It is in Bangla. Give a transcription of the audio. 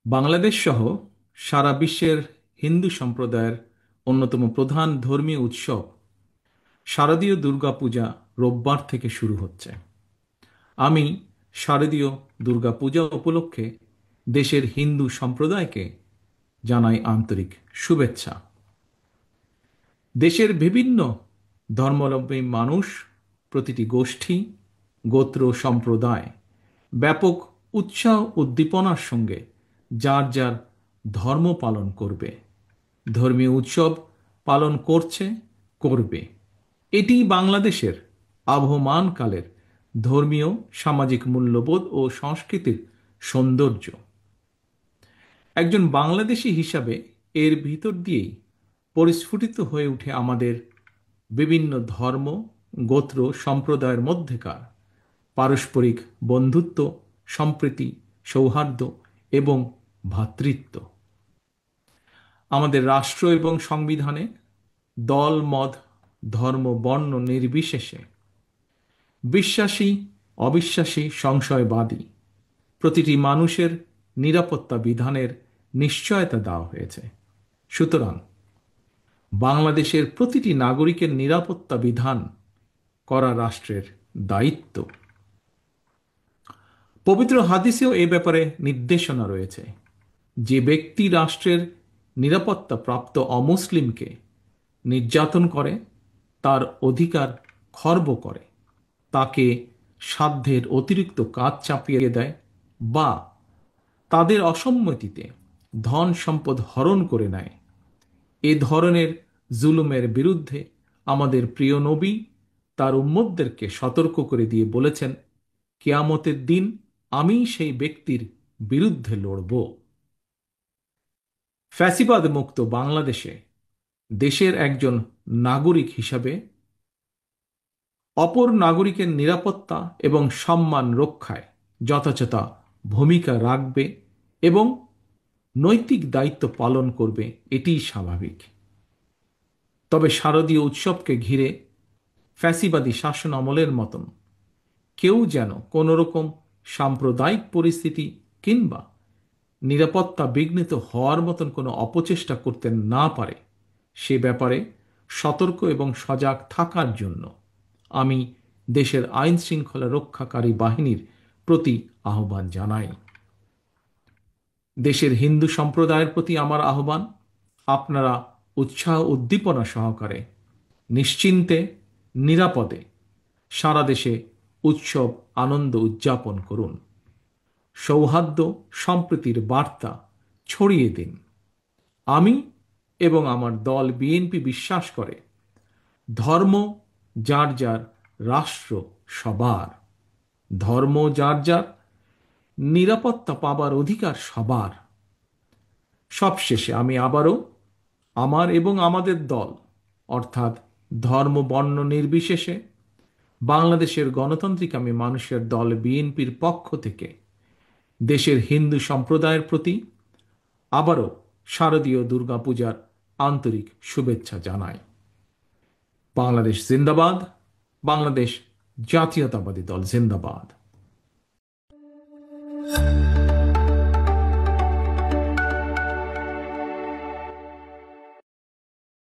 বাংলাদেশ সহ সারা বিশ্বের হিন্দু সম্প্রদায়ের অন্যতম প্রধান ধর্মীয় উৎসব শারদীয় দুর্গাপূজা রোববার থেকে শুরু হচ্ছে। আমি শারদীয় দুর্গাপূজা উপলক্ষে দেশের হিন্দু সম্প্রদায়কে জানাই আন্তরিক শুভেচ্ছা। দেশের বিভিন্ন ধর্মাবলম্বী মানুষ, প্রতিটি গোষ্ঠী, গোত্র, সম্প্রদায় ব্যাপক উৎসাহ উদ্দীপনার সঙ্গে যার যার ধর্ম পালন করবে, ধর্মীয় উৎসব পালন করছে, করবে। এটি বাংলাদেশের আবহমান কালের ধর্মীয় সামাজিক মূল্যবোধ ও সংস্কৃতির সৌন্দর্য। একজন বাংলাদেশী হিসাবে এর ভিতর দিয়েই পরিস্ফুটিত হয়ে ওঠে আমাদের বিভিন্ন ধর্ম, গোত্র, সম্প্রদায়ের মধ্যেকার পারস্পরিক বন্ধুত্ব, সম্প্রীতি, সৌহার্দ্য এবং ভ্রাতৃত্ব। আমাদের রাষ্ট্র এবং সংবিধানে দল, মত, ধর্ম, বর্ণ নির্বিশেষে বিশ্বাসী, অবিশ্বাসী, সংশয়বাদী প্রতিটি মানুষের নিরাপত্তা বিধানের নিশ্চয়তা দেওয়া হয়েছে। সুতরাং বাংলাদেশের প্রতিটি নাগরিকের নিরাপত্তা বিধান করা রাষ্ট্রের দায়িত্ব। পবিত্র হাদিসেও এ ব্যাপারে নির্দেশনা রয়েছে। যে ব্যক্তি রাষ্ট্রের নিরাপত্তা প্রাপ্ত অমুসলিমকে নির্যাতন করে, তার অধিকার খর্ব করে, তাকে সাধ্যের অতিরিক্ত কাজ চাপিয়ে দেয় বা তাদের অসম্মতিতে ধন সম্পদ হরণ করে নেয়, এ ধরনের জুলুমের বিরুদ্ধে আমাদের প্রিয় নবী তার উম্মতদেরকে সতর্ক করে দিয়ে বলেছেন, কিয়ামতের দিন আমি সেই ব্যক্তির বিরুদ্ধে লড়ব। ফ্যাসিবাদ মুক্ত বাংলাদেশে দেশের একজন নাগরিক হিসাবে অপর নাগরিকের নিরাপত্তা এবং সম্মান রক্ষায় যথাযথ ভূমিকা রাখবে এবং নৈতিক দায়িত্ব পালন করবে, এটিই স্বাভাবিক। তবে শারদীয় উৎসবকে ঘিরে ফ্যাসিবাদী শাসন আমলের মতন কেউ যেন কোনোরকম সাম্প্রদায়িক পরিস্থিতি কিংবা নিরাপত্তা বিঘ্নিত হওয়ার মতন কোনো অপচেষ্টা করতে না পারে, সে ব্যাপারে সতর্ক এবং সজাগ থাকার জন্য আমি দেশের আইন শৃঙ্খলা রক্ষাকারী বাহিনীর প্রতি আহ্বান জানাই। দেশের হিন্দু সম্প্রদায়ের প্রতি আমার আহ্বান, আপনারা উৎসাহ উদ্দীপনা সহকারে নিশ্চিন্তে, নিরাপদে সারা দেশে উৎসব আনন্দ উদযাপন করুন। সৌহার্দ্য সম্প্রীতির বার্তা ছড়িয়ে দিন। আমি এবং আমার দল বিএনপি বিশ্বাস করে, ধর্ম যার যার, রাষ্ট্র সবার। ধর্ম যার যার, নিরাপত্তা পাবার অধিকার সবার। সবশেষে আমি আবারও আমার এবং আমাদের দল, অর্থাৎ ধর্ম বর্ণ নির্বিশেষে বাংলাদেশের গণতান্ত্রিকামী মানুষের দল বিএনপির পক্ষ থেকে দেশের হিন্দু সম্প্রদায়ের প্রতি আবারও শারদীয় দুর্গাপূজার আন্তরিক শুভেচ্ছা জানাই। বাংলাদেশ জিন্দাবাদ, বাংলাদেশ জাতীয়তাবাদী দল জিন্দাবাদ।